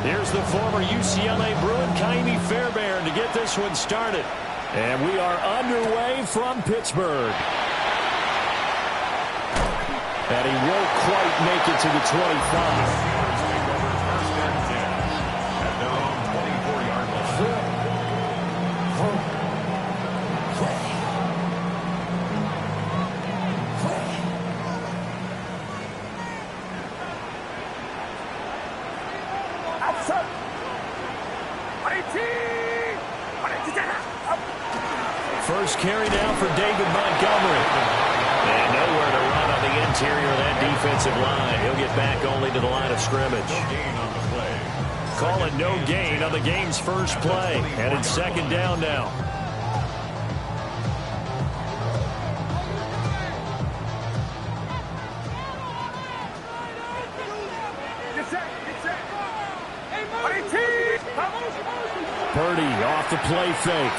Here's the former UCLA Bruin, Kaimi Fairbairn, to get this one started. And we are underway from Pittsburgh. And he won't quite make it to the 25. First carry now for David Montgomery. And nowhere to run on the interior of that defensive line. He'll get back only to the line of scrimmage. Call it no gain on the game's first play. And it's second down now. Purdy off the play fake.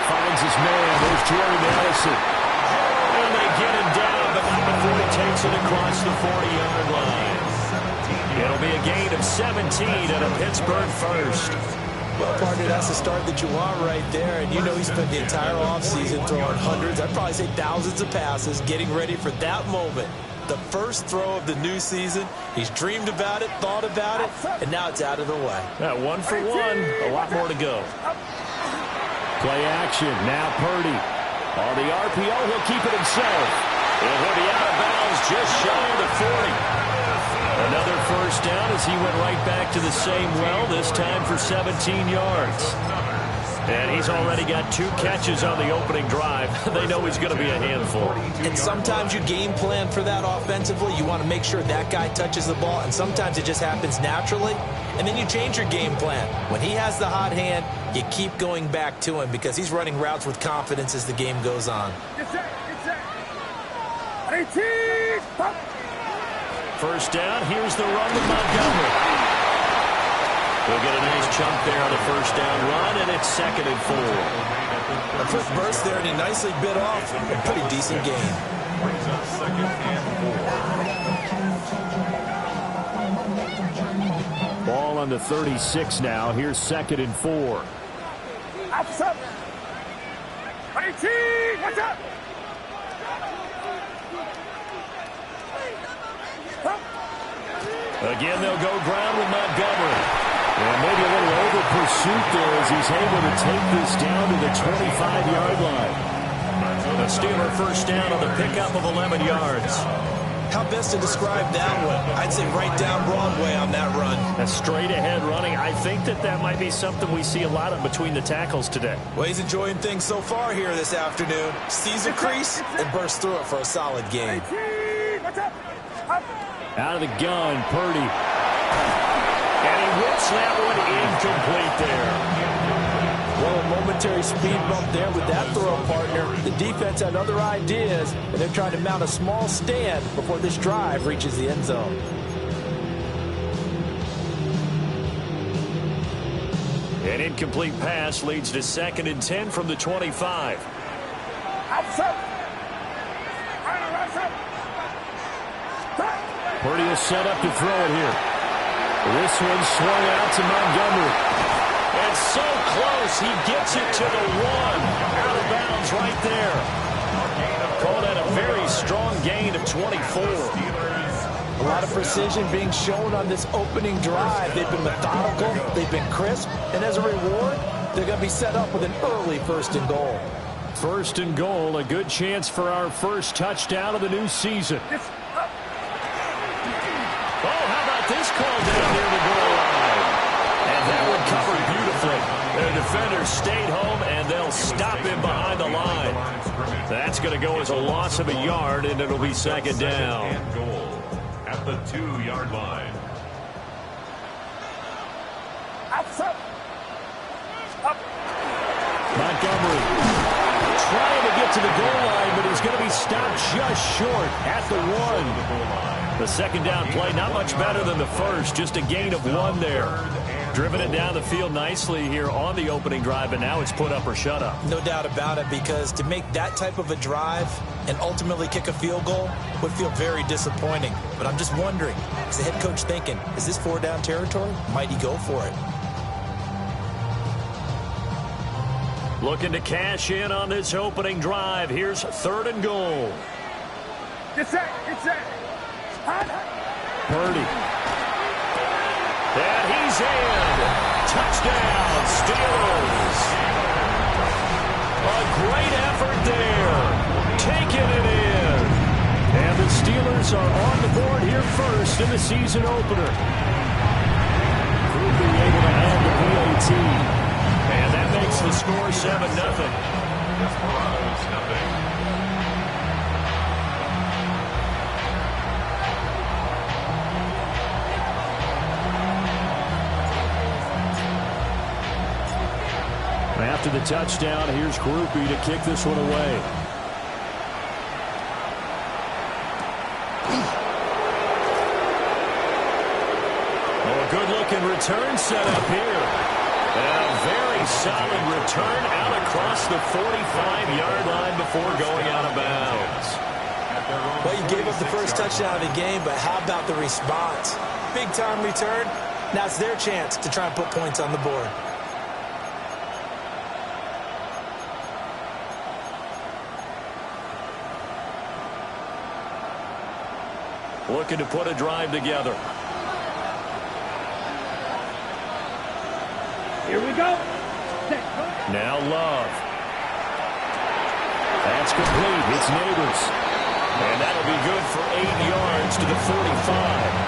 Finds his man. There's Jordan Ellison. And they get him down, but not before he takes it across the 40-yard line. It'll be a gain of 17 and a Pittsburgh first. Well, partner, that's the start that you want right there. And you know he spent the entire offseason throwing hundreds, I'd probably say thousands of passes, getting ready for that moment. The first throw of the new season. He's dreamed about it, thought about it, and now it's out of the way. One for one. A lot more to go. Play action. Now Purdy. On the RPO, he'll keep it himself. And he'll be out of bounds just shy of the 40. Another first down as he went right back to the same well, this time for 17 yards. And he's already got 2 catches on the opening drive. They know he's going to be a handful. And sometimes you game plan for that offensively. You want to make sure that guy touches the ball, and sometimes it just happens naturally. And then you change your game plan. When he has the hot hand, you keep going back to him because he's running routes with confidence as the game goes on. First down, here's the run with Montgomery. We'll get a nice chunk there on the first down run, and it's 2nd and 4. A quick burst there, and he nicely bit off a pretty decent gain. Brings up 2nd and 4. Ball on the 36 now. Here's 2nd and 4. What's up? Again, they'll go ground with Montgomery. And maybe a little over pursuit there as he's able to take this down to the 25-yard line. The Steeler first down on the pickup of 11 yards. How best to describe that one? I'd say right down Broadway on that run. A straight-ahead running. I think that might be something we see a lot of between the tackles today. Well, he's enjoying things so far here this afternoon. Sees a crease and bursts through it for a solid gain. Out of the gun, Purdy. And he whips that one incomplete there. Well, a momentary speed bump there with that throw, partner. The defense had other ideas, and they're trying to mount a small stand before this drive reaches the end zone. An incomplete pass leads to 2nd and 10 from the 25. Purdy is set up to throw it here. This one swung out to Montgomery. And so close, he gets it to the 1. Out of bounds right there. Call that a very strong gain of 24. A lot of precision being shown on this opening drive. They've been methodical, they've been crisp, and as a reward, they're going to be set up with an early 1st and goal. 1st and goal, a good chance for our first touchdown of the new season. This call down near the goal line. And that one covered beautifully. The defenders stayed home, and they'll stop him behind the line. That's going to go as a loss of a yard, and it'll be 2nd down. And goal at the 2-yard line. Montgomery trying to get to the goal line, but he's going to be stopped just short at the 1. The second down play, not much better than the first, just a gain of 1 there. Driven it down the field nicely here on the opening drive, and now it's put up or shut up. No doubt about it, because to make that type of a drive and ultimately kick a field goal would feel very disappointing. But I'm just wondering, is the head coach thinking, is this 4-down territory? Might he go for it? Looking to cash in on this opening drive. Here's 3rd and goal. It's that. Purdy. And he's in. Touchdown, Steelers. A great effort there. Taking it in. And the Steelers are on the board here first in the season opener. Groupie able to add the PAT. And that makes the score 7-0. Desperados, nothing. After the touchdown, here's Groupie to kick this one away. Oh, good-looking return set up here. And a very solid return out across the 45-yard line before going out of bounds. Well, you gave up the first touchdown of the game, but how about the response? Big-time return. Now it's their chance to try and put points on the board. Looking to put a drive together. Here we go. Now Love. That's complete. It's Neighbors. And that'll be good for 8 yards to the 45.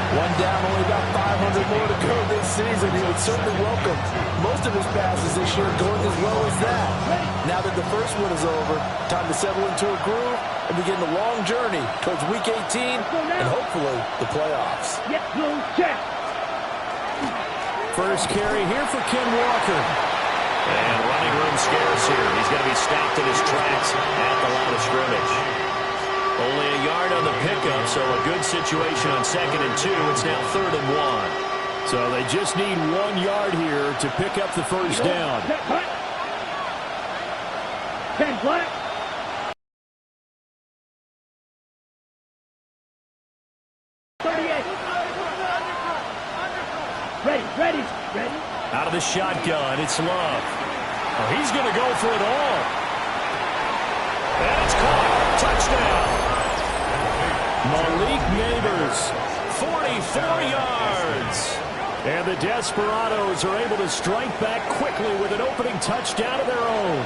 One down, only about 500 more to go this season. He would certainly welcome most of his passes this year going as well as that. Now that the first one is over, time to settle into a groove and begin the long journey towards Week 18 and hopefully the playoffs. First carry here for Ken Walker. And running room scarce here. He's going to be stopped in his tracks at the line of scrimmage. Only a yard on the pickup, so a good situation on 2nd and 2. It's now 3rd and 1. So they just need 1 yard here to pick up the first down. 10 flat. Ready. Out of the shotgun, it's Love. Oh, he's going to go for it all. And it's caught. Touchdown. Malik Neighbors, 44 yards. And the Desperados are able to strike back quickly with an opening touchdown of their own.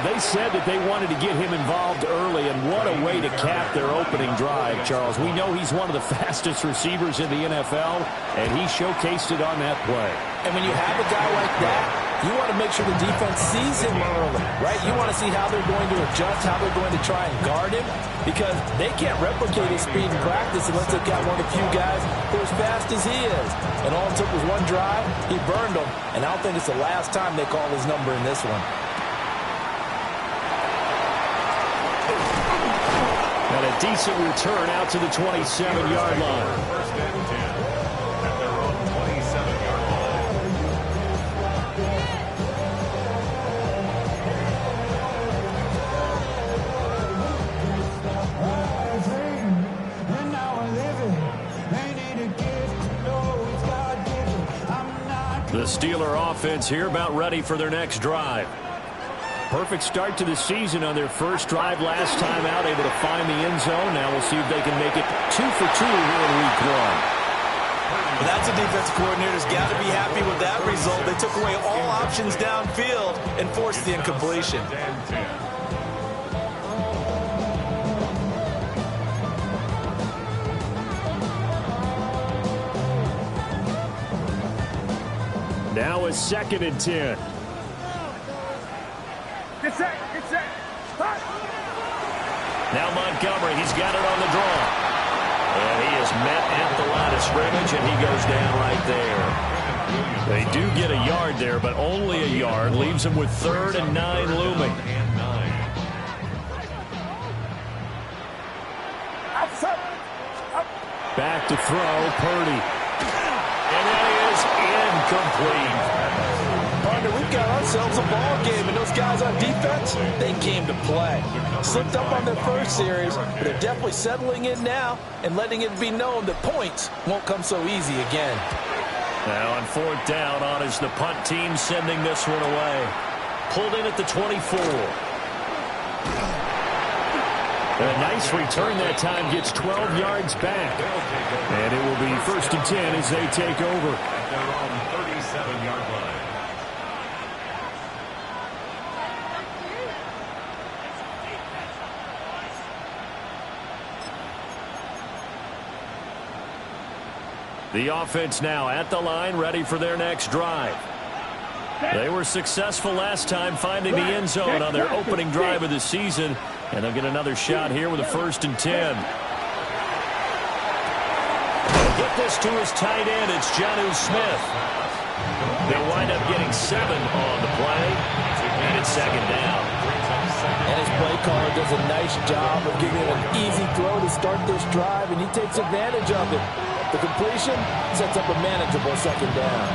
They said that they wanted to get him involved early, and what a way to cap their opening drive, Charles. We know he's one of the fastest receivers in the NFL, and he showcased it on that play. And when you have a guy like that, you want to make sure the defense sees him early, right? You want to see how they're going to adjust, how they're going to try and guard him, because they can't replicate his speed in practice unless they've got one of the few guys who are as fast as he is. And all it took was one drive, he burned them, and I don't think it's the last time they call his number in this one. And a decent return out to the 27-yard line. First and 10 at their own 27-yard line. The Steeler offense here about ready for their next drive. Perfect start to the season on their first drive last time out, able to find the end zone. Now we'll see if they can make it 2 for 2 here in Week 1. Well, that's a defensive coordinator's got to be happy with that result. They took away all options downfield and forced the incompletion. Now a 2nd and 10. Now Montgomery, he's got it on the draw. And he is met at the line of scrimmage, and he goes down right there. They do get a yard there, but only a yard. Leaves him with 3rd and 9 looming. Back to throw, Purdy. And that is incomplete. Partner, we've got ourselves a ball game, and those guys on defense, they came to play. Slipped up on their first series, but they're definitely settling in now and letting it be known that points won't come so easy again. Now on fourth down, on is the punt team sending this one away. Pulled in at the 24. A nice return that time, gets 12 yards back. And it will be 1st and 10 as they take over. At their own 37-yard line. The offense now at the line, ready for their next drive. They were successful last time finding the end zone on their opening drive of the season, and they'll get another shot here with a 1st and 10. They'll get this to his tight end. It's Jonnu Smith. They'll wind up getting 7 on the play, and it's 2nd down. And his play caller does a nice job of giving him an easy throw to start this drive, and he takes advantage of it. The completion sets up a manageable 2nd down.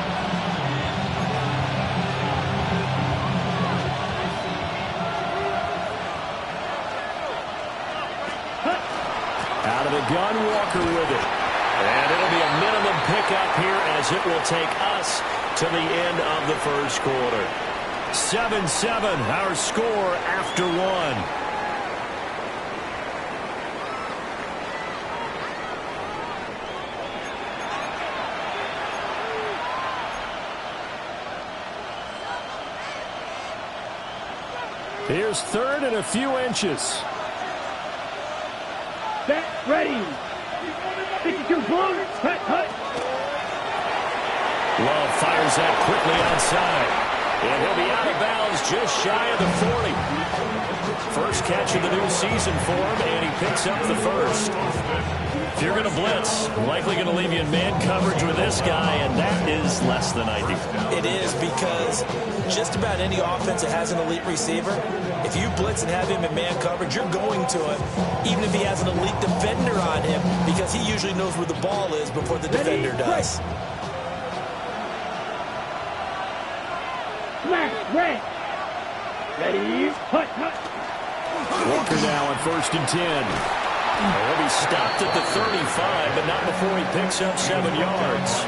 Out of the gun, Walker with it. And it'll be a minimum pickup here as it will take us to the end of the first quarter. 7-7, our score after 1. Here's 3rd and a few inches. Set, ready. 52 blown. Hut, hut. Love fires that quickly outside. And he'll be out of bounds just shy of the 40. First catch of the new season for him, and he picks up the first. If you're going to blitz, likely going to leave you in man coverage with this guy, and that is less than ideal. It is, because just about any offense that has an elite receiver, if you blitz and have him in man coverage, you're going to him, even if he has an elite defender on him, because he usually knows where the ball is before the defender does. Red. Ready, hut, hut. Walker now on 1st and 10. He'll be stopped at the 35, but not before he picks up 7 yards.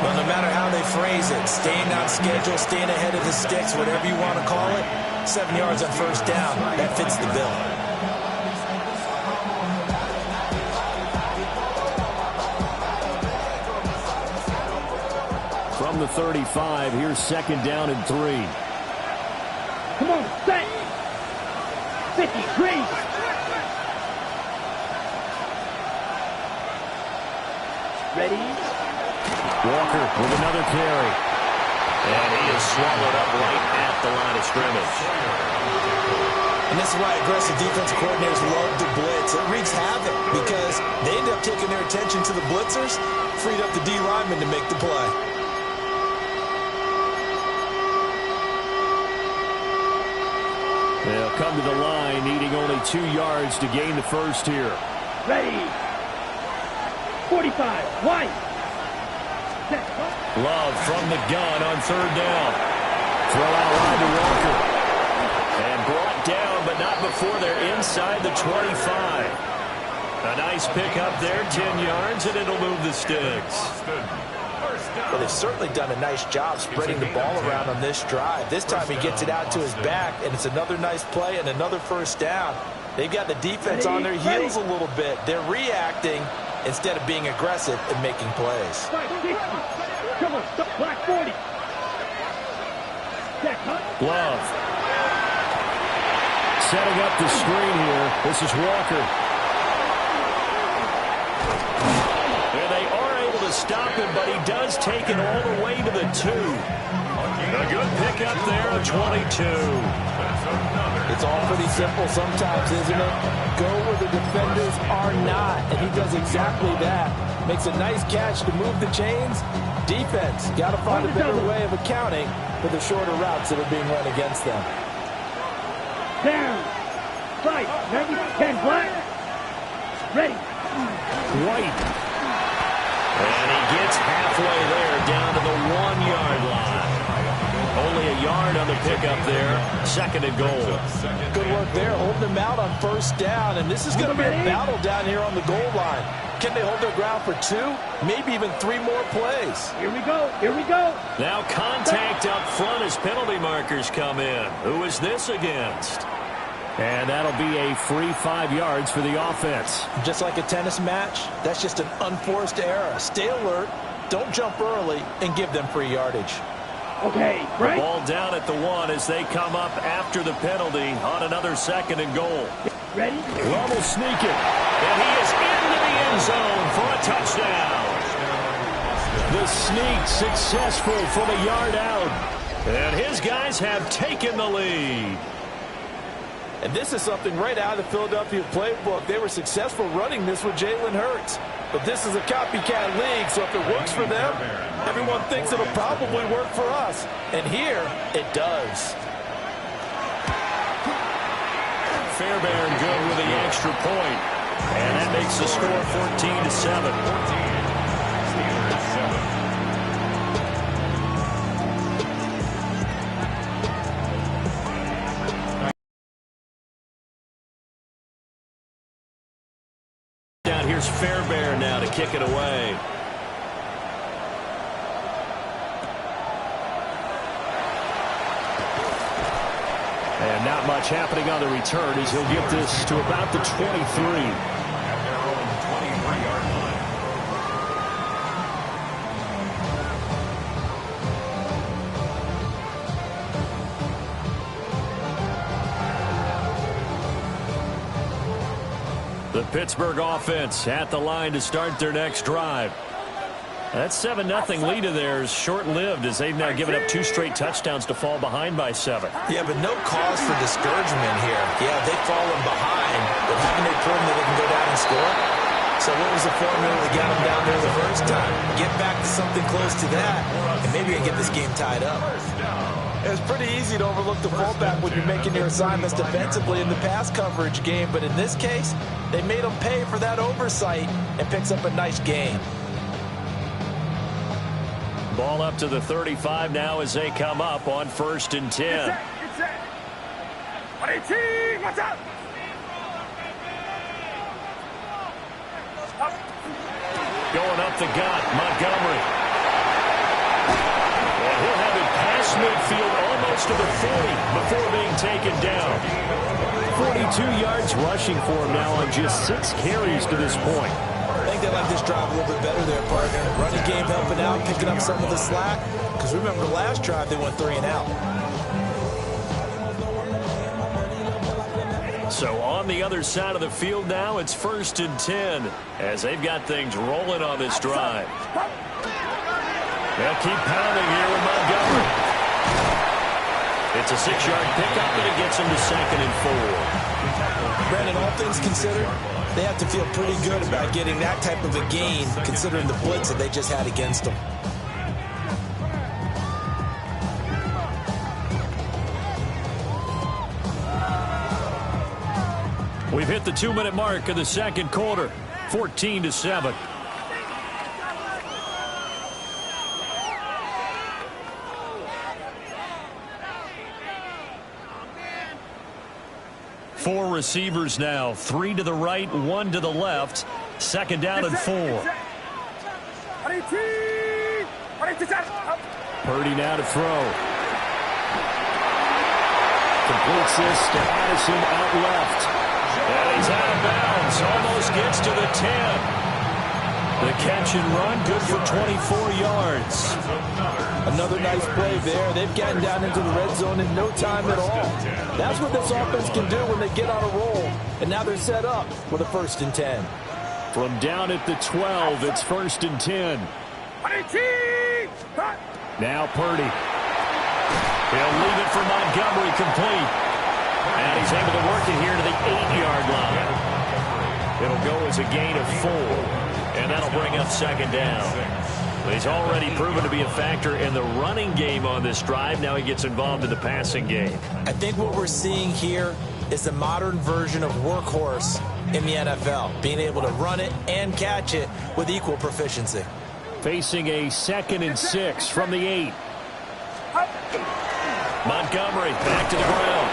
Well, no matter how they phrase it, staying on schedule, staying ahead of the sticks, whatever you want to call it, 7 yards on 1st down, that fits the bill. From the 35, here's 2nd down and 3. Come on, set. 53. Ready? Walker with another carry. And he is swallowed up right at the line of scrimmage. And this is why aggressive defensive coordinators love to blitz. It wreaks havoc because they end up taking their attention to the blitzers, freed up the D lineman to make the play. They'll come to the line, needing only 2 yards to gain the first here. Ready. 45. White. Set. Love from the gun on 3rd down. Throw out wide to Walker. And brought down, but not before they're inside the 25. A nice pickup there, 10 yards, and it'll move the sticks. Well, they've certainly done a nice job spreading the ball around on this drive. This time he gets it out to his back, and it's another nice play and another 1st down. They've got the defense on their heels a little bit. They're reacting instead of being aggressive and making plays. 560. Come on, black 40. Set, hut. Love. Setting up the screen here. This is Walker. And they are able to stop him, but he does take it all the way to the 2. A good pickup there, a 22. It's all pretty simple sometimes, isn't it? Go where the defenders are not, and he does exactly that. Makes a nice catch to move the chains. Defense got to find a better way of accounting for the shorter routes that are being run against them. Down. Right. Ready. 10 black. Ready. White. And he gets halfway there, down to the 1-yard line. Only a yard on the pickup there. 2nd and goal. Good work there, holding them out on 1st down. And this is going to be a battle down here on the goal line. Can they hold their ground for 2, maybe even 3 more plays? Here we go. Here we go. Now contact up front as penalty markers come in. Who is this against? And that'll be a free 5 yards for the offense. Just like a tennis match, that's just an unforced error. Stay alert, don't jump early, and give them free yardage. Okay, right. The ball down at the 1 as they come up after the penalty on another 2nd and goal. Ready? Love will sneak it. And he is into the end zone for a touchdown. The sneak successful from a yard out. And his guys have taken the lead. And this is something right out of the Philadelphia playbook. They were successful running this with Jalen Hurts. But this is a copycat league, so if it works for them, everyone thinks it'll probably work for us. And here, it does. Fairbairn good with the extra point. And that makes the score 14-7. Here's Fairbairn now to kick it away. And not much happening on the return as he'll get this to about the 23. At their own 23-yard line. The Pittsburgh offense at the line to start their next drive. That 7-0 lead of theirs short-lived as they've now given up 2 straight touchdowns to fall behind by 7. Yeah, but no cause for discouragement here. Yeah, they've fallen behind, but haven't they proven that they can go down and score? So what was the formula that got them down there the first time? Get back to something close to that, and maybe you can get this game tied up. It's pretty easy to overlook the fullback when you're making your assignments defensively in the pass coverage game, but in this case, they made him pay for that oversight and picks up a nice gain. Ball up to the 35 now as they come up on 1st and 10. Watch out. Going up the gut, Montgomery. And he'll have it past midfield almost to the 40 before being taken down. 42 yards rushing for him now on just 6 carries to this point. I think they like this drive a little bit better there, partner. Running game helping out, picking up some of the slack. Because remember, the last drive they went 3 and out. So on the other side of the field now, it's 1st and 10 as they've got things rolling on this drive. They'll keep pounding here with Montgomery. It's a 6-yard pickup, and it gets them to 2nd and 4. Brandon, all things considered, they have to feel pretty good about getting that type of a gain, considering the blitz that they just had against them. We've hit the 2-minute mark of the 2nd quarter, 14-7. Four receivers now, 3 to the right, 1 to the left. 2nd down and 4. Purdy now to throw. Completes this to Addison out left. And he's out of bounds. Almost gets to the 10. The catch and run, good for 24 yards. Another nice play there. They've gotten down into the red zone in no time at all. That's what this offense can do when they get on a roll. And now they're set up with a 1st and 10. From down at the 12, it's 1st and 10. Now Purdy. He'll leave it for Montgomery complete. And he's able to work it here to the 8-yard line. It'll go as a gain of 4. And that'll bring up 2nd down. He's already proven to be a factor in the running game on this drive. Now he gets involved in the passing game. I think what we're seeing here is the modern version of workhorse in the NFL, being able to run it and catch it with equal proficiency. Facing a 2nd and 6 from the 8. Montgomery back to the ground.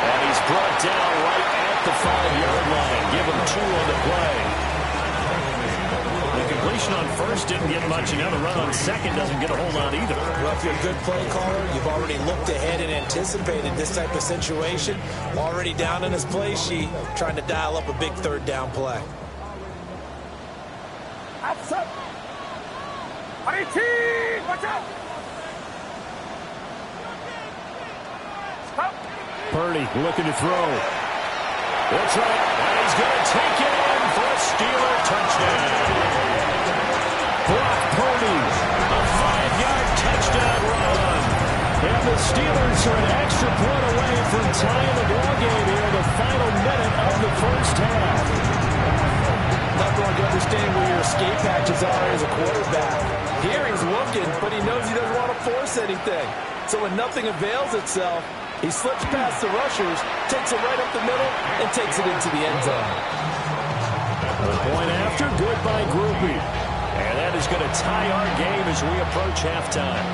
And he's brought down right at the 5-yard line. Give him 2 on the play. The completion on first didn't get much, and now the run on second doesn't get a whole lot either. Well, if you're a good play caller, you've already looked ahead and anticipated this type of situation. Already down in his play sheet, trying to dial up a big 3rd down play. Watch out! Purdy looking to throw. That's right. And he's going to take it in for a Steeler touchdown. Brock Purdy, a 5-yard touchdown run. And the Steelers are an extra point away from tying the ball game here in the final minute of the first half. Not going to understand where your escape hatches are as a quarterback. Here he's looking, but he knows he doesn't want to force anything. So when nothing avails itself, he slips past the rushers, takes it right up the middle, and takes it into the end zone. The point after, good by Groupie. And that is going to tie our game as we approach halftime.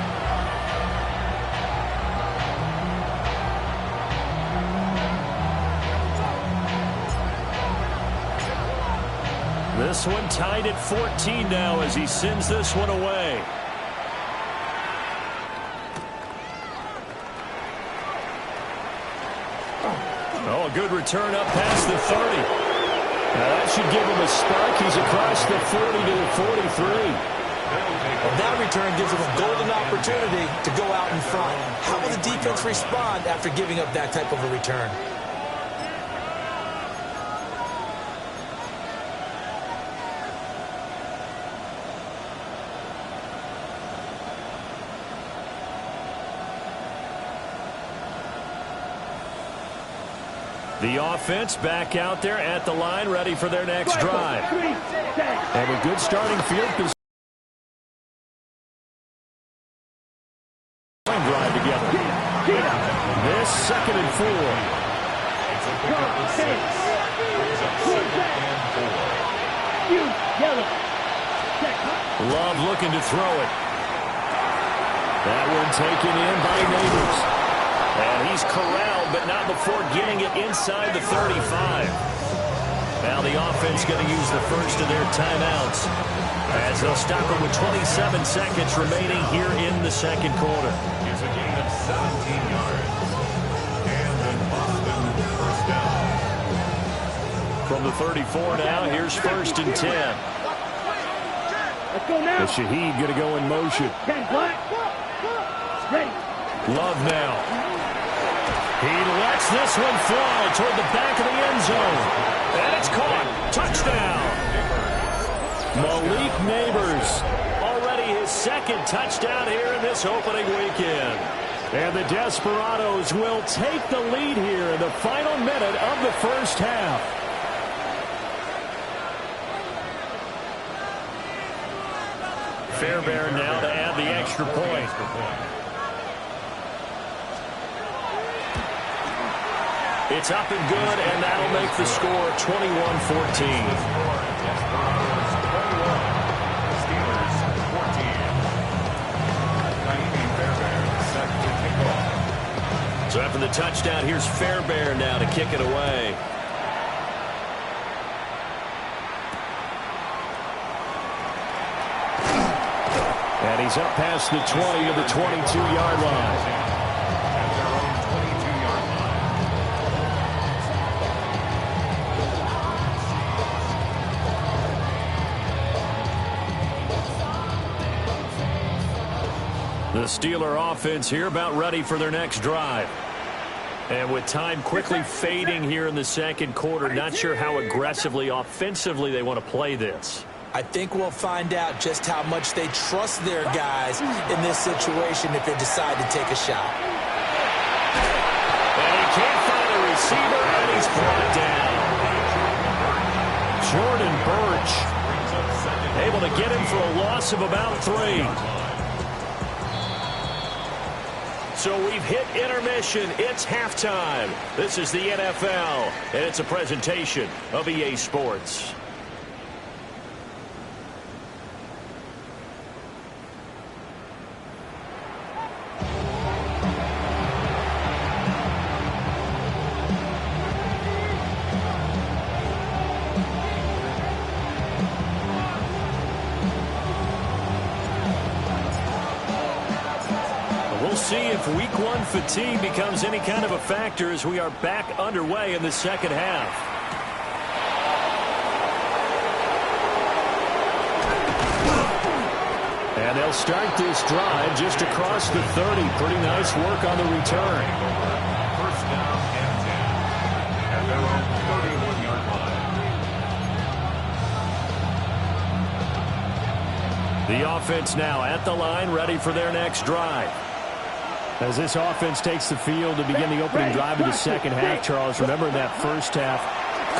This one tied at 14 now as he sends this one away. Oh, a good return up past the 30. Now that should give him a spark. He's across the 40 to the 43. Well, that return gives him a golden opportunity to go out in front. How will the defense respond after giving up that type of a return? The offense back out there at the line, ready for their next drive. And a good starting field position. Drive together. This 2nd and 4. Love looking to throw it. That one taken in by Neighbors. And he's corralled, but not before getting it inside the 35. Now the offense going to use the first of their timeouts as they'll stop it with 27 seconds remaining here in the second quarter. Here's a gain of 17 yards. And then Boston first down. From the 34 now, here's 1st and 10. Let's go now. The Shaheed going to go in motion. 10 black. Ready. Love now. He lets this one fly toward the back of the end zone. And it's caught. Touchdown. Malik Neighbors. Already his 2nd touchdown here in this opening weekend. And the Desperados will take the lead here in the final minute of the first half. Fairbairn now to add the extra point. It's up and good, and that'll make the score 21-14. So after the touchdown, here's Fairbairn now to kick it away. And he's up past the 20 to the 22-yard line. The Steeler offense here about ready for their next drive. And with time quickly fading here in the second quarter, not sure how aggressively, offensively they want to play this. I think we'll find out just how much they trust their guys in this situation if they decide to take a shot. And he can't find a receiver, and he's brought down. Jordan Birch able to get him for a loss of about 3. So we've hit intermission. It's halftime. This is the NFL, and it's a presentation of EA Sports. We'll see if week one fatigue becomes any kind of a factor as we are back underway in the second half. And they'll start this drive just across the 30. Pretty nice work on the return. First down and 10. At their own 31-yard line. The offense now at the line, ready for their next drive. As this offense takes the field to begin the opening drive of the second half, Charles, remember in that first half,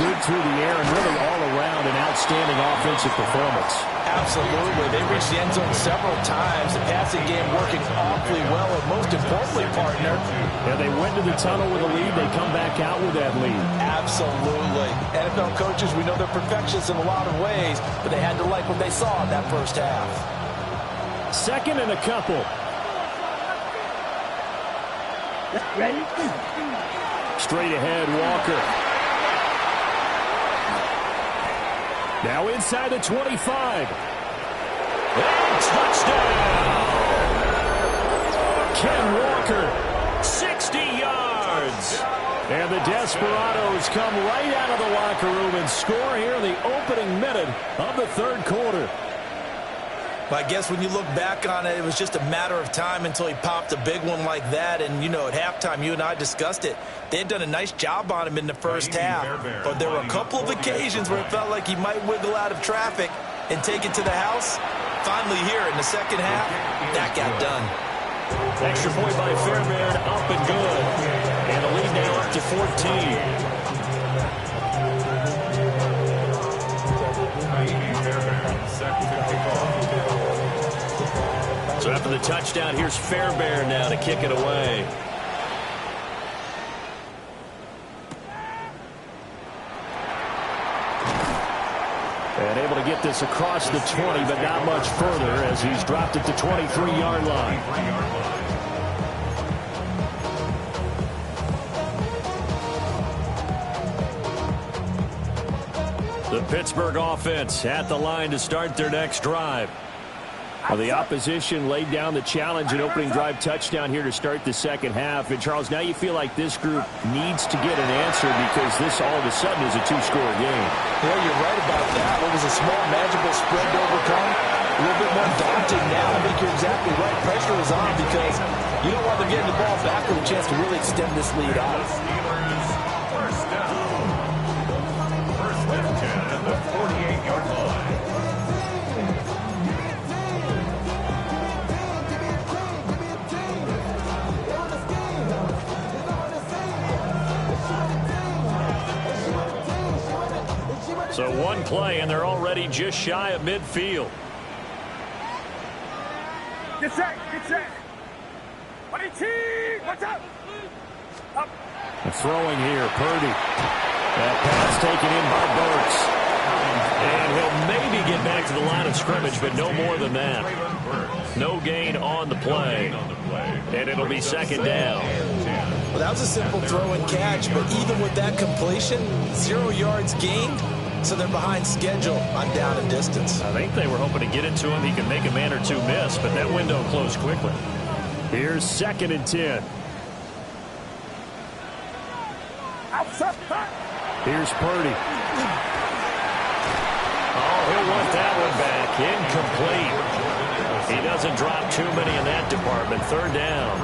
good through the air and really all around an outstanding offensive performance. Absolutely. They reached the end zone several times. The passing game working awfully well, and most importantly, partner. Yeah, they went to the tunnel with a lead. They come back out with that lead. Absolutely. NFL coaches, we know they're perfectionists in a lot of ways, but they had to like what they saw in that first half. Second and a couple. Ready? Straight ahead, Walker. Now inside the 25. And touchdown! Ken Walker, 60 yards. And the Desperados come right out of the locker room and score here in the opening minute of the third quarter. I guess when you look back on it, it was just a matter of time until he popped a big one like that. And, you know, at halftime, you and I discussed it. They had done a nice job on him in the first half. But there were a couple of occasions where it felt like he might wiggle out of traffic and take it to the house. Finally here in the second half, that got done. Extra point by Fairbairn, up and good. And the lead now up to 14. So after the touchdown, here's Fairbairn now to kick it away. And able to get this across the 20, but not much further as he's dropped it to 23-yard line. The Pittsburgh offense at the line to start their next drive. Well, the opposition laid down the challenge and opening drive touchdown here to start the second half. And, Charles, now you feel like this group needs to get an answer because this all of a sudden is a two-score game. Well, you're right about that. It was a small, magical spread to overcome. A little bit more daunting now. I think you're exactly right. Pressure is on because you don't want them getting the ball back with a chance to really extend this lead out. First down. First and 10 at the 48-yard line. So one play, and they're already just shy of midfield. Get set, get set. 22, what's up? Up. And throwing here, Purdy. That pass taken in by Burks. And he'll maybe get back to the line of scrimmage, but no more than that. No gain on the play. And it'll be second down. Well, that was a simple throw and catch, but even with that completion, 0 yards gained. So they're behind schedule on down and distance. I think they were hoping to get it to him. He could make a man or two miss, but that window closed quickly. Here's second and 10. Here's Purdy. Oh, he'll want that one back. Incomplete. He doesn't drop too many in that department. Third down.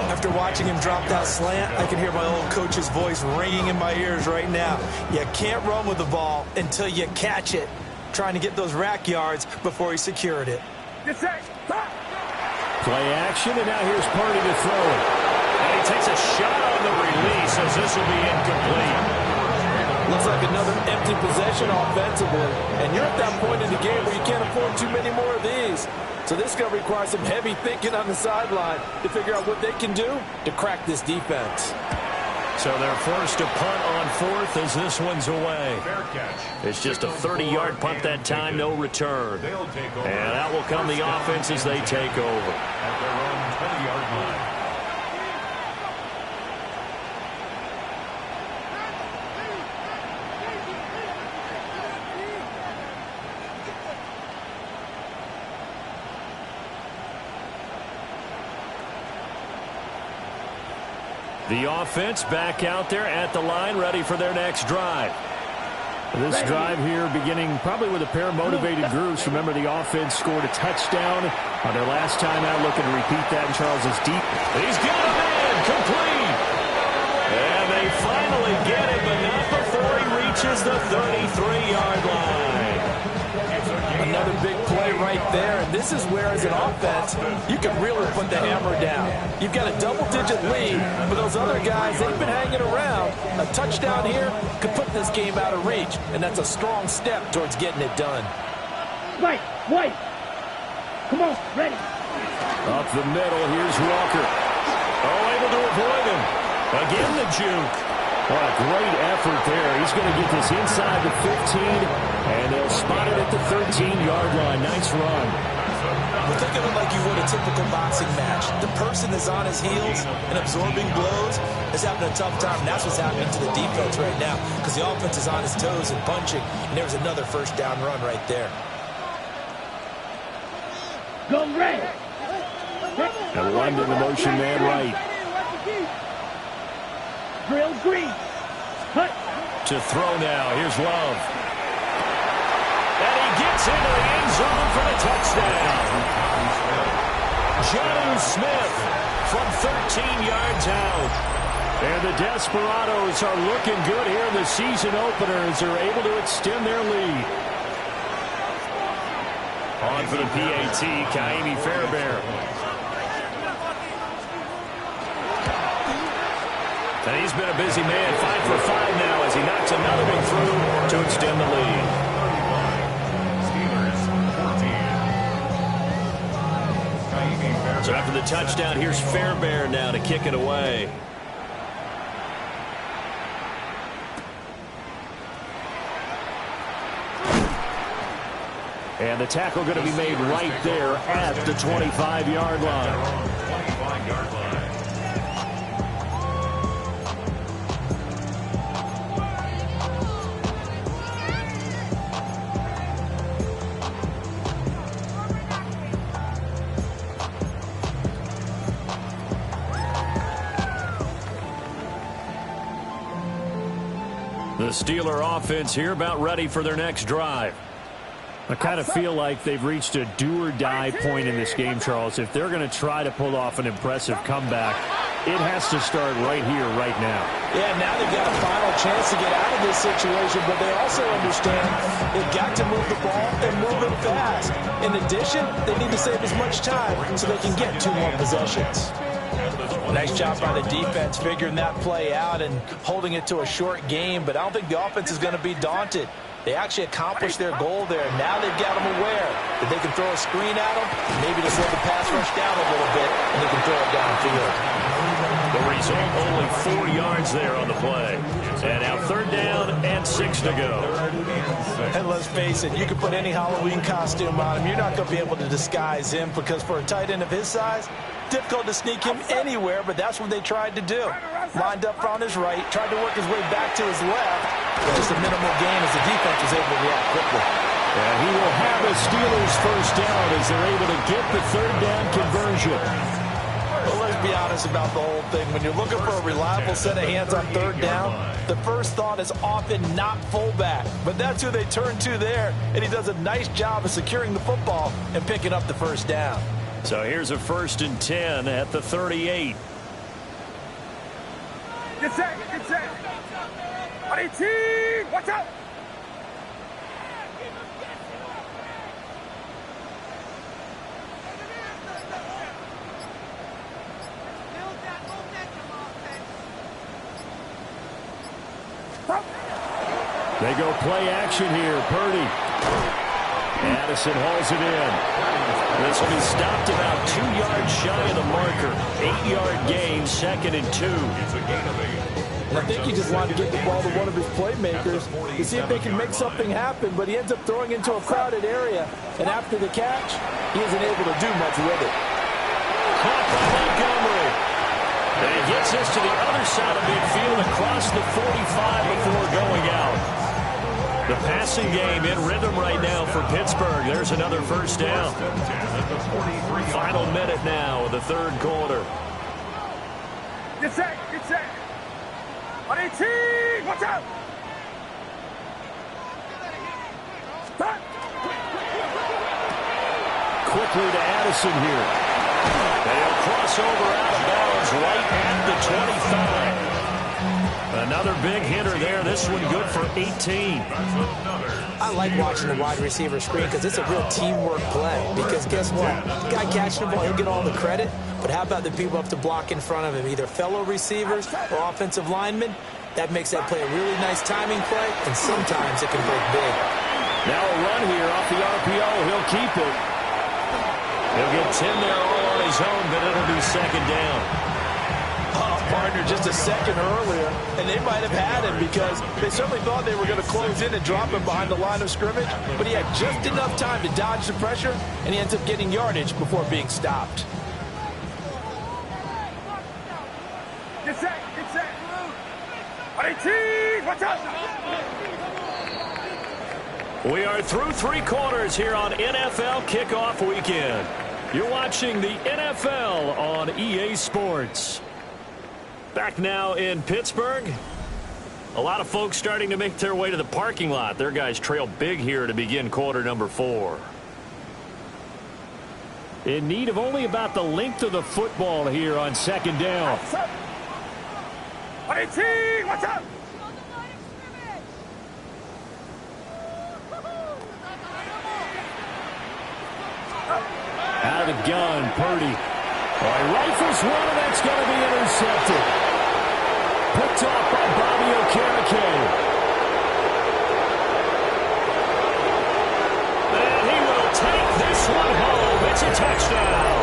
After watching him drop that slant, I can hear my old coach's voice ringing in my ears right now. You can't run with the ball until you catch it. Trying to get those rack yards before he secured it. Play action, and now here's Purdy to throw it. And he takes a shot on the release as this will be incomplete. Looks like another empty possession offensively. And you're at that point in the game where you can't afford too many more of these. So this is going to require some heavy thinking on the sideline to figure out what they can do to crack this defense. So they're forced to punt on fourth as this one's away. It's just a 30-yard punt that time, no return. And out will come the offense as they take over. At their own 20-yard line. The offense back out there at the line, ready for their next drive. This drive here beginning probably with a pair of motivated groups. Remember, the offense scored a touchdown on their last time out, looking to repeat that, and Charles is deep. He's got him in, complete. And they finally get it, but not before he reaches the 33-yard line. Another big play right there, and this is where, as an offense, you can really put the hammer down. You've got a double-digit lead, but those other guys, they've been hanging around. A touchdown here could put this game out of reach, and that's a strong step towards getting it done. White. Come on, ready. Up the middle, here's Walker. Oh, able to avoid him. Again, the juke. What a great effort there. He's going to get this inside the 15, and they'll spot it at the 13-yard line. Nice run. Well, think of it like you would a typical boxing match. The person is on his heels and absorbing blows is having a tough time. And that's what's happening to the defense right now, because the offense is on his toes and punching. And there's another first down run right there. Go red. And London, the motion man right. Drill green. Cut. To throw now. Here's Love. And he gets into the end zone for the touchdown. John Smith from 13 yards out. And the Desperados are looking good here in the season opener as they're able to extend their lead. On for the PAT, Kaimi Fairbairn. And he's been a busy man, 5 for 5 now as he knocks another one through to extend the lead. So after the touchdown, here's Fairbairn now to kick it away. And the tackle going to be made right there at the 25-yard line. 25-yard line. The Steeler offense here about ready for their next drive. I kind of feel like they've reached a do-or-die point in this game, Charles. If they're going to try to pull off an impressive comeback, it has to start right here, right now. Yeah, now they've got a final chance to get out of this situation, but they also understand they've got to move the ball and move it fast. In addition, they need to save as much time so they can get 2 more possessions. Nice job by the defense figuring that play out and holding it to a short game, but I don't think the offense is going to be daunted. They actually accomplished their goal there. Now they've got them aware that they can throw a screen at them, maybe to slow the pass rush down a little bit, and they can throw it downfield. The result, only 4 yards there on the play. And now 3rd down and 6 to go. And let's face it, you can put any Halloween costume on him. You're not going to be able to disguise him because for a tight end of his size, difficult to sneak him anywhere, but that's what they tried to do. Lined up on his right, tried to work his way back to his left. Just a minimal gain as the defense was able to react quickly. And he will have the Steelers first down as they're able to get the 3rd down conversion. Well, let's be honest about the whole thing. When you're looking for a reliable set of hands on 3rd down, the first thought is often not fullback. But that's who they turn to there, and he does a nice job of securing the football and picking up the first down. So here's a 1st and 10 at the 38. Get set. Watch out. They go play action here. Purdy. Addison hauls it in. This will be stopped about 2 yards shy of the marker. 8-yard gain, 2nd and 2. And I think he just wanted to get the ball to one of his playmakers to see if they can make something happen, but he ends up throwing into a crowded area. And after the catch, he isn't able to do much with it. Caught by Montgomery. And he gets this to the other side of midfield across the 45 before going out. The passing game in rhythm right now for Pittsburgh. There's another first down. Final minute now of the third quarter. Get set, get set. On 18, watch out. Stop. Quickly to Addison here. They'll cross over out of bounds right at the 25. Another big hitter there. This one good for 18. I like watching the wide receiver screen because it's a real teamwork play. Because guess what? The guy catching the ball, he'll get all the credit. But how about the people up to block in front of him, either fellow receivers or offensive linemen? That makes that play a really nice timing play, and sometimes it can break big. Now a run here off the RPO. He'll keep it. He'll get 10 there all on his own, but it'll be second down. Partner just a second earlier, and they might have had him because they certainly thought they were going to close in and drop him behind the line of scrimmage, but he had just enough time to dodge the pressure, and he ends up getting yardage before being stopped. Get set, get set. On 18, watch out. We are through 3 quarters here on NFL Kickoff Weekend. You're watching the NFL on EA Sports. Back now in Pittsburgh. A lot of folks starting to make their way to the parking lot. Their guys trail big here to begin quarter number 4. In need of only about the length of the football here on second down. On 18, watch out. Out of the gun, Purdy. Rifles one, and that's going to be intercepted. Picked off by Bobby Okereke. And he will take this one home. It's a touchdown.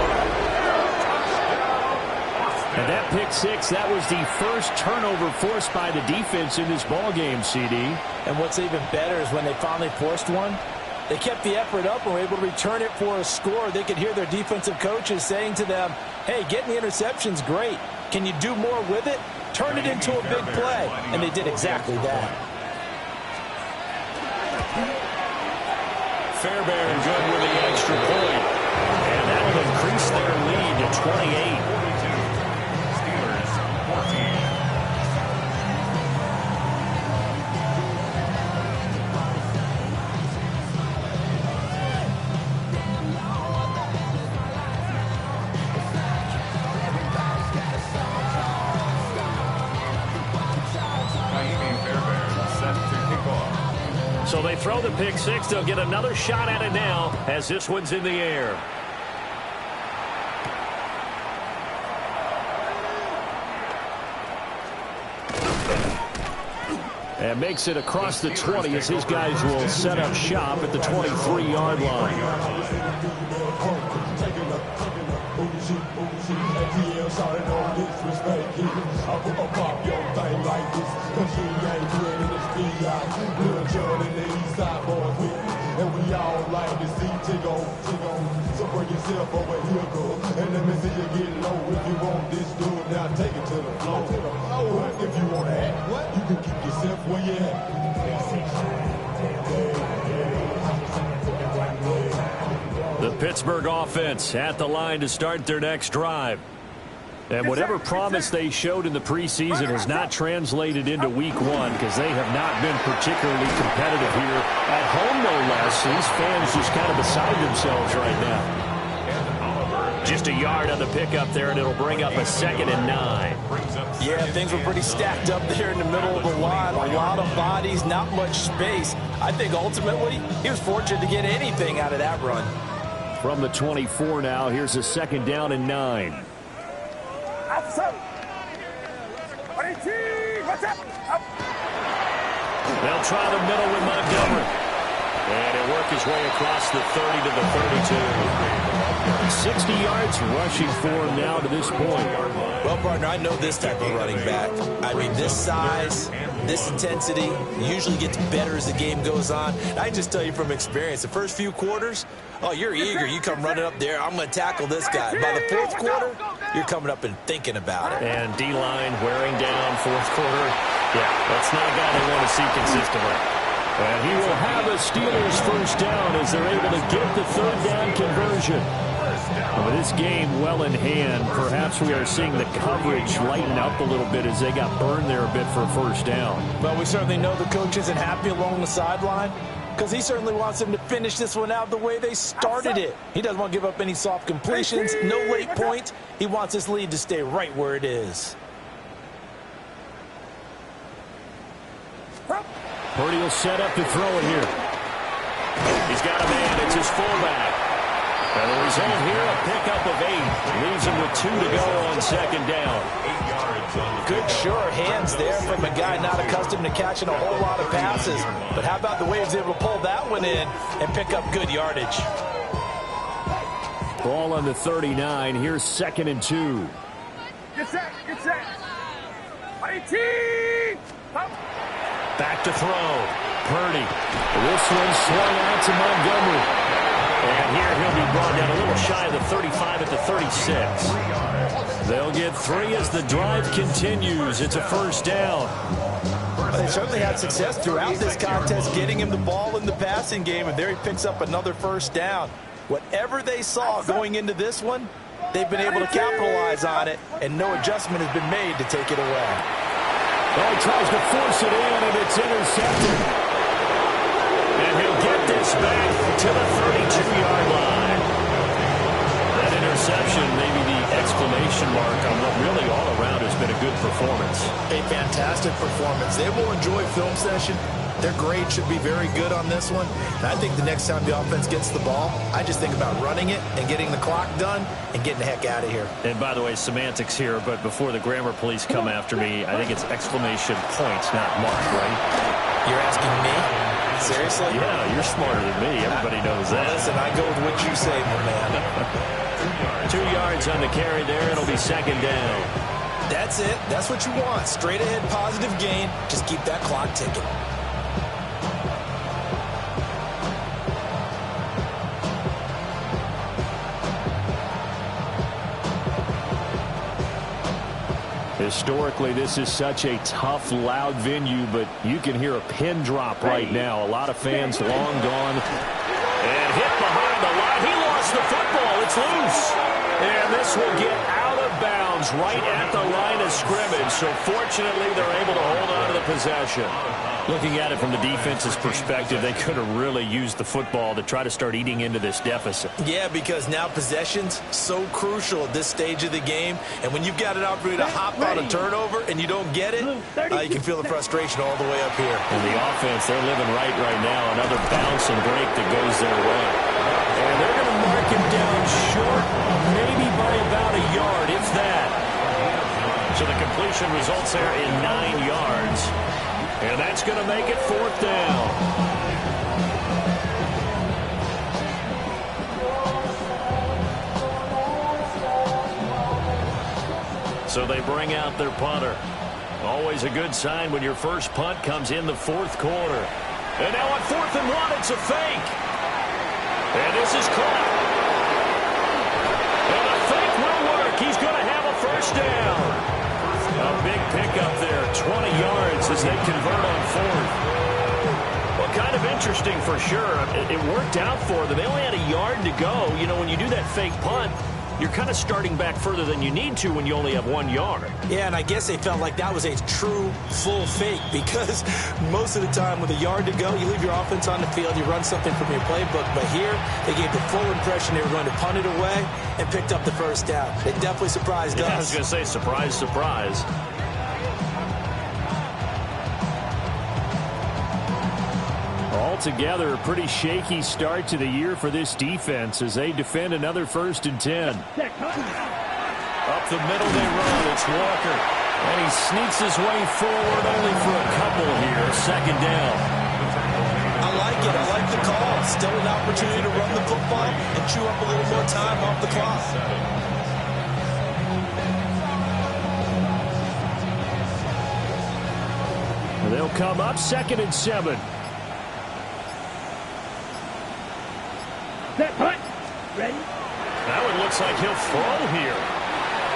And that pick six, that was the first turnover forced by the defense in this ballgame, CD. And what's even better is when they finally forced one, they kept the effort up and were able to return it for a score. They could hear their defensive coaches saying to them, hey, getting the interception's great. Can you do more with it? Turn it into a big play. And they did exactly that. Fairbairn good with the extra point. And that will increase their lead to 28. Steelers 14. So they throw the pick six. They'll get another shot at it now as this one's in the air. And makes it across the 20 as his guys will set up shop at the 23-yard line. And we all like to see tick on. So bring yourself over here, girl. And let me see you get low. If you want this dude, now take it to the floor. But if you want to act, you can keep yourself where you at. The Pittsburgh offense at the line to start their next drive. And whatever promise they showed in the preseason has not translated into week one because they have not been particularly competitive here at home, no less. These fans just kind of beside themselves right now. Just a yard on the pickup there, and it'll bring up a 2nd and 9. Yeah, things were pretty stacked up there in the middle of the line. A lot of bodies, not much space. I think ultimately he was fortunate to get anything out of that run. From the 24 now, here's a 2nd down and 9. They'll try the middle with Montgomery. And he'll work his way across the 30 to the 32. 60 yards rushing for him now to this point. Well, partner, I know this type of running back. I mean, this size, this intensity usually gets better as the game goes on. I just tell you from experience, the first few quarters, oh, you're eager. You come running up there, I'm going to tackle this guy. By the fourth quarter, you're coming up and thinking about it. And D-line wearing down fourth quarter. Yeah, that's not a guy they want to see consistently. And he will have a Steelers first down as they're able to get the third down conversion. With this game well in hand, perhaps we are seeing the coverage lighten up a little bit as they got burned there a bit for a first down. Well, we certainly know the coach isn't happy along the sideline because he certainly wants them to finish this one out the way they started it. He doesn't want to give up any soft completions, no late points. He wants his lead to stay right where it is. Purdy will set up to throw it here. He's got a man. It's his fullback. And the result here, a pickup of 8. Leaves him with 2 to go on second down. Good, sure hands there from a guy not accustomed to catching a whole lot of passes. But how about the way he was able to pull that one in and pick up good yardage? Ball on the 39. Here's 2nd and 2. Get set. Get set. 18. Up. Back to throw. Purdy. This one swung out to Montgomery. And here he'll be brought down a little shy of the 35 at the 36. They'll get 3 as the drive continues. It's a first down. They certainly had success throughout this contest getting him the ball in the passing game, and there he picks up another first down. Whatever they saw going into this one, they've been able to capitalize on it, and no adjustment has been made to take it away. Well, he tries to force it in, and it's intercepted. And he'll get this back to the 32-yard line. That interception, maybe the exclamation mark on what really all around has been a good performance. A fantastic performance. They will enjoy film session. Their grade should be very good on this one. And I think the next time the offense gets the ball, I just think about running it and getting the clock done and getting the heck out of here. And by the way, semantics here, but before the grammar police come after me, I think it's exclamation point, not mark, right? You're asking me? Seriously? Yeah, you're smarter than me. Everybody knows that. Well, listen, I go with what you say, my man. 2 yards on the carry there. It'll be second down. That's it. That's what you want. Straight ahead, positive gain. Just keep that clock ticking. Historically, this is such a tough, loud venue, but you can hear a pin drop right now. A lot of fans long gone. And hit behind the line. He lost the football. It's loose. And this will get out of bounds right at the line of scrimmage. So fortunately, they're able to hold on to the possession. Looking at it from the defense's perspective, they could have really used the football to try to start eating into this deficit. Yeah, because now possession's so crucial at this stage of the game. And when you've got an opportunity to hop on a turnover and you don't get it, you can feel the frustration all the way up here. And the offense, they're living right now. Another bounce and break that goes their way. And they're going to mark him down short, maybe by about a yard, if that. So the completion results there in 9 yards. And that's going to make it 4th down. So they bring out their punter. Always a good sign when your first punt comes in the 4th quarter. And now on 4th and 1, it's a fake. And this is caught. And the fake will work. He's going to have a first down. A big pickup there, 20 yards as they convert on 4th. Well, kind of interesting for sure. It worked out for them. They only had a yard to go. You know, when you do that fake punt, you're kind of starting back further than you need to when you only have 1 yard. Yeah, and I guess they felt like that was a true full fake because most of the time with a yard to go, you leave your offense on the field, you run something from your playbook. But here, they gave the full impression they were going to punt it away and picked up the first down. It definitely surprised us. I was going to say, surprise, surprise. Altogether, a pretty shaky start to the year for this defense as they defend another 1st and 10. Up the middle they run. It's Walker. And he sneaks his way forward only for a couple here. Second down. I like it. I like the call. Still an opportunity to run the football and chew up a little more time off the clock. They'll come up 2nd and 7. Set, punt. Ready? That one looks like he'll throw here.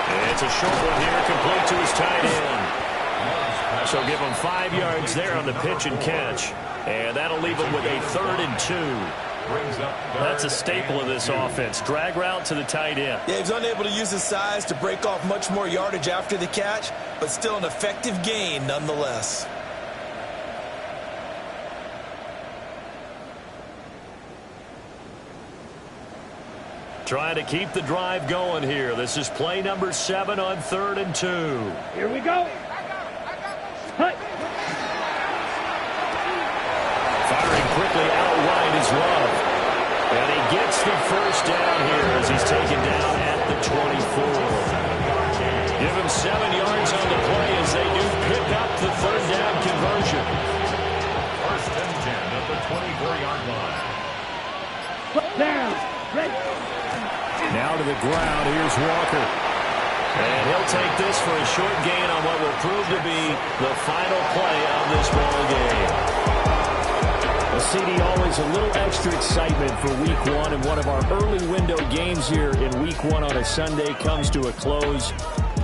And it's a short one here, complete to his tight end. So give him 5 yards there on the pitch and catch. And that'll leave him with a 3rd and 2. That's a staple of this offense. Drag route to the tight end. Yeah, he's unable to use his size to break off much more yardage after the catch, but still an effective gain nonetheless. Trying to keep the drive going here. This is play number 7 on 3rd and 2. Here we go. Punt. Firing quickly out wide is Love. And he gets the first down here as he's taken down at the 24. Give him 7 yards on the play as they do pick up the 3rd down conversion. 1st and 10 at the 24-yard line. Put down. Ready. Now to the ground. Here's Walker. And he'll take this for a short gain on what will prove to be the final play of this ball game. Well, CD, always a little extra excitement for Week 1, and one of our early window games here in Week 1 on a Sunday comes to a close.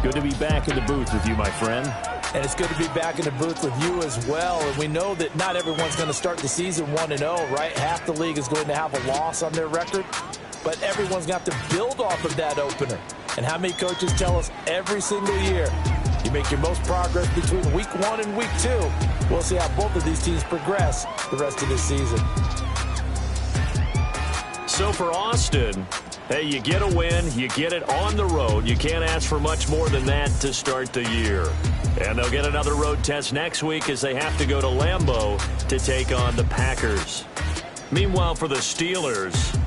Good to be back in the booth with you, my friend. And it's good to be back in the booth with you as well. And we know that not everyone's going to start the season 1-0, right? Half the league is going to have a loss on their record. But everyone's got to build off of that opener. And how many coaches tell us every single year, you make your most progress between Week 1 and Week 2. We'll see how both of these teams progress the rest of this season. So for Austin, hey, you get a win, you get it on the road. You can't ask for much more than that to start the year. And they'll get another road test next week as they have to go to Lambeau to take on the Packers. Meanwhile, for the Steelers,